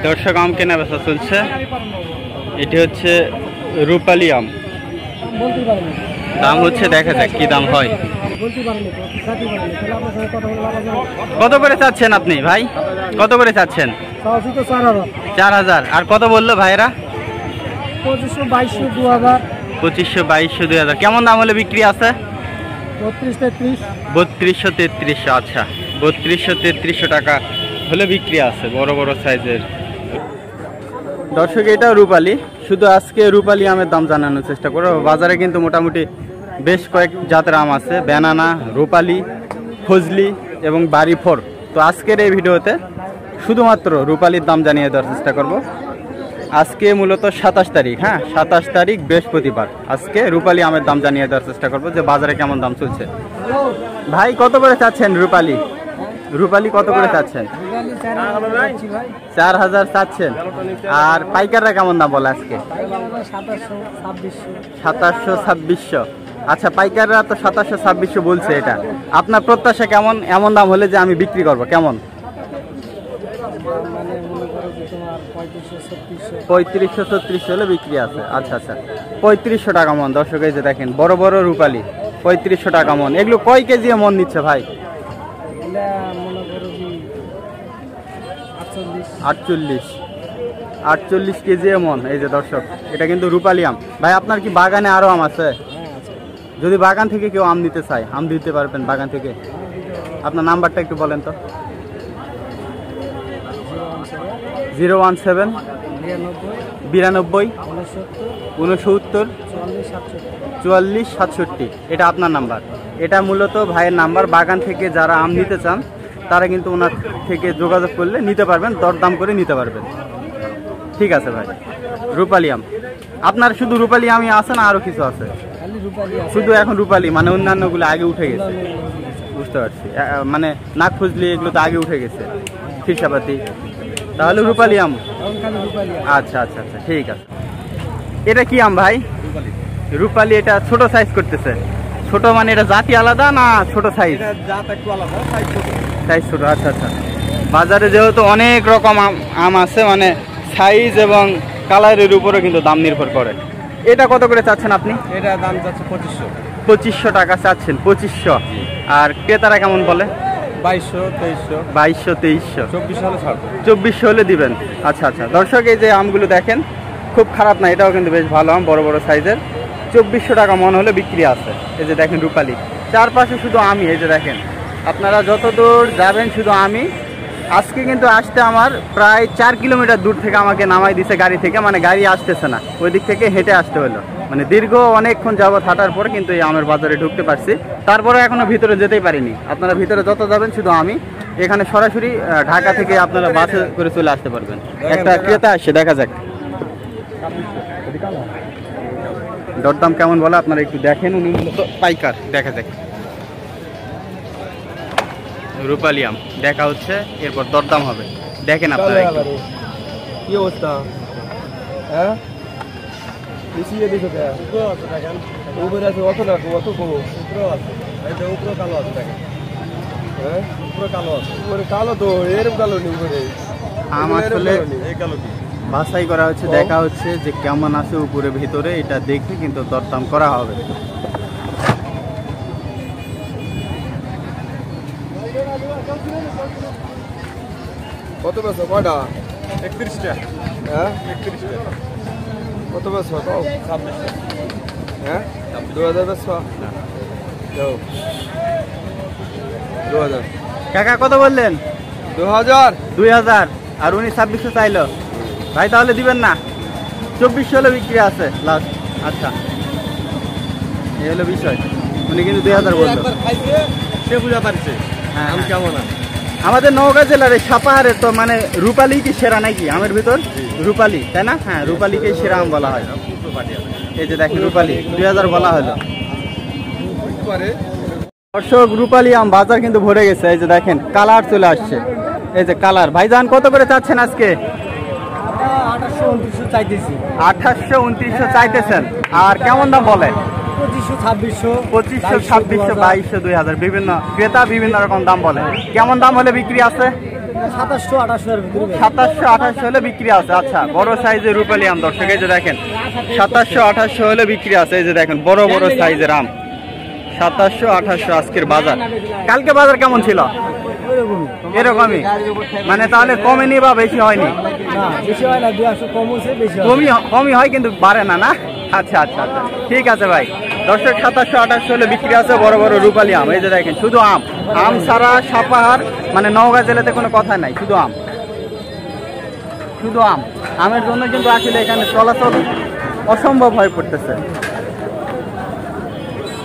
দর্শক আম কেনা বেচা চলছে। এটি হচ্ছে রূপালী আম, দাম হচ্ছে দেখা যাক কি দাম হয়। কত করে চাচ্ছেন আপনি ভাই? কত করে চাচ্ছেন? 4000। আর কত বললো ভাইরা? 2500, 2000। 2500, 2200, 2000। কেমন দাম হলে বিক্রি আছে? 3200, 3300। আচ্ছা, 3200, 3300 টাকা হলে বিক্রি আছে, বড় বড় সাইজের। দর্শক এটাও রূপালী, শুধু আজকে রূপালী আমের দাম জানানোর চেষ্টা করো। বাজারে কিন্তু মোটামুটি বেশ কয়েক জাতের আম আছে, ব্যানানা, রূপালী, ফজলি এবং বাড়িফোর। তো আজকের এই ভিডিওতে শুধুমাত্র রূপালীর দাম জানিয়ে দেওয়ার চেষ্টা করব। আজকে মূলত 27 তারিখ, হ্যাঁ 27 তারিখ বৃহস্পতিবার। আজকে রূপালী আমের দাম জানিয়ে দেওয়ার চেষ্টা করব যে বাজারে কেমন দাম চলছে। ভাই কত করে চাচ্ছেন রূপালী? রূপালী কত করে চাচ্ছেন? 4000 চাচ্ছেন। আর পাইকাররা কেমন দাম বলে আজকে? 2700-2600। আচ্ছা, পাইকাররা তো 2700-2600 বলছে। এটা আপনার প্রত্যাশা কেমন? এমন দাম হলে যে আমি বিক্রি করব কেমন? 3500-3600 হলে বিক্রি আছে। আচ্ছা আচ্ছা, 3500 টাকা মন। দর্শক এই যে দেখেন বড় বড় রূপালী, 3500 টাকা মন। এগুলো কয় কেজি মন নিচ্ছে ভাই? 48 কেজি মন। এই যে দর্শক, এটা কিন্তু রূপালী আম। ভাই আপনার কি বাগানে আরো আম আছে? যদি বাগান থেকে কেউ আম নিতে চায়, আম দিতে পারবেন বাগান থেকে? আপনার নাম্বারটা একটু বলেন তো। 017 92 69 44 67। এটা আপনার নাম্বার। এটা মূলত ভাইয়ের নাম্বার। বাগান থেকে যারা আম নিতে চান তারা কিন্তু ওনার থেকে যোগাযোগ করলে নিতে পারবেন, দরদাম করে নিতে পারবেন। ঠিক আছে ভাই। রূপালী আম আপনার শুধু রূপালী আমই আছে না আরো কিছু আছে? শুধু এখন রূপালী, মানে অন্যান্যগুলো আগে উঠে গেছে। বুঝতে পারছি, মানে নাক ফজলি এগুলো তো আগে উঠে গেছে, খিরসাপাতি। তাহলে রূপালী আম। আচ্ছা আচ্ছা আচ্ছা, ঠিক আছে। এটা কি আম ভাই? রূপালী। এটা ছোট সাইজ করতেছে। ছোট মানে এটা জাতি আলাদা না ছোট সাইজ? সাইজ ছোট। আচ্ছা আচ্ছা। বাজারে যেহেতু অনেক রকম আম আছে, মানে সাইজ এবং কালারের উপরে কিন্তু দাম নির্ভর করে। এটা কত করে চাচ্ছেন আপনি? এটা দাম যাচ্ছে 2500। 2500 টাকা চাচ্ছেন? 2500। আর ক্রেতারা কেমন বলে? 2200, 2300। 2200, 2300। 2400 হলে ছাড়বো। 2400 হলে দিবেন। আচ্ছা আচ্ছা। দর্শক এই যে আমগুলো দেখেন, খুব খারাপ না, এটাও কিন্তু বেশ ভালো আম, বড় বড় সাইজের। 2400 টাকা মন হলে বিক্রি আছে। এই যে দেখেন রূপালী, চারপাশে শুধু আমি। এই যে দেখেন, আপনারা যত দূর যাবেন শুধু আমি। আজকে কিন্তু আসতে আমার প্রায় 4 কিলোমিটার দূর থেকে আমাকে নামাই দিছে গাড়ি থেকে, মানে গাড়ি আসতেছে না, ওই দিক থেকে হেঁটে আসতে হলো। মানে দীর্ঘ অনেকক্ষণ যাবত হাঁটার পরে কিন্তু এই আমের বাজারে ঢুকতে পারছি। তারপরে এখনো ভিতরে যেতেই পারিনি। আপনারা ভিতরে যত যাবেন শুধু আমি। এখানে সরাসরি ঢাকা থেকে আপনারা বাসে করে চলে আসতে পারবেন। একটা ক্রেতা আসছে, দেখা যাক দরদাম কেমন বলে আপনারা একটু দেখেন। উনি মূলত পাইকার। দেখা যাক রূপালী আম দেখা হচ্ছে, এরপর দরদাম হবে। দেখেন আপনারা একটু। কি অবস্থা? হ্যাঁ মিশিয়ে দিছো কে? উপরে আছে অত না, অত কম উপরে আছে। এটা উপরে কালো আছে দেখেন। হ্যাঁ উপরে কালো আছে। উপরে কালো তো এরকম কালো নেই উপরে। আম আসলে এই কালো কি বাছাই করা হচ্ছে, দেখা হচ্ছে যে কেমন আছে উপরে ভিতরে, এটা দেখে কিন্তু দরদাম করা হবে। কত পেছো? কয়টা? 31টা। হ্যাঁ 31টা। কত পেছো? 26টা। হ্যাঁ 2000 পেছো? যাও 2000। কাকা কত বললেন? 2000। 2000। আর উনি 2600 চাইলো। ভাই তাহলে দিবেন না? 2400 হলে বিক্রি আছে লাস্ট। আচ্ছা, এই হলো বিষয়। উনি কিন্তু 2000 বললো। সে বুঝা পারছে হ্যাঁ আম কেমন আছে। আমাদের নওগাঁ জেলার এই সাপাহারের তো মানে রূপালী কি সেরা নাকি আমের ভিতর? রূপালী, তাই না? হ্যাঁ, রূপালীকে সেরা আম বলা হয়। এই যে দেখেন রূপালী 2000 বলা হলো। দর্শক রূপালী আম বাজার কিন্তু ভরে গেছে। এই যে দেখেন কালার চলে আসছে। এই যে কালার। ভাইজান কত করে চাচ্ছেন আজকে? 2800-2900 চাইতেছি। 2800-2900 চাইতেছেন। আর কেমন দাম বলে? 2500-2600, 2500, 2600, 2200, 2000 বিভিন্ন ক্রেতা বিভিন্ন রকম দাম বলে। কেমন দাম হলে বিক্রি আছে? 2700 2800 এর ভিতরে 2700 2800 হলে বিক্রি আছে। আচ্ছা, বড় সাইজের রূপালী আম দর্শক, এই যে দেখেন 2700 2800 হলে বিক্রি আছে। এই যে দেখেন বড় বড় সাইজের আম, 2700 2800 আজকের বাজার। কালকে বাজার কেমন ছিল? এরকমই, মানে তাহলে কমেনি বা বেশি হয়নি? বেশি হয় না, 200 কম হচ্ছে, বেশি কমই হয় কিন্তু বাড়ে না, না? আচ্ছা আচ্ছা আচ্ছা, ঠিক আছে ভাই। দর্শক 2700 2800 হলে বিক্রি আছে বড় বড় রূপালী আম। এই যে দেখেন শুধু আম, আম ছাড়া সাপাহার মানে নওগাঁ জেলাতে কোনো কথা নাই, শুধু আম, শুধু আম। আমের জন্য কিন্তু আসলে এখানে চলাচল অসম্ভব হয়ে পড়তেছে।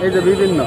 এই যে বিভিন্ন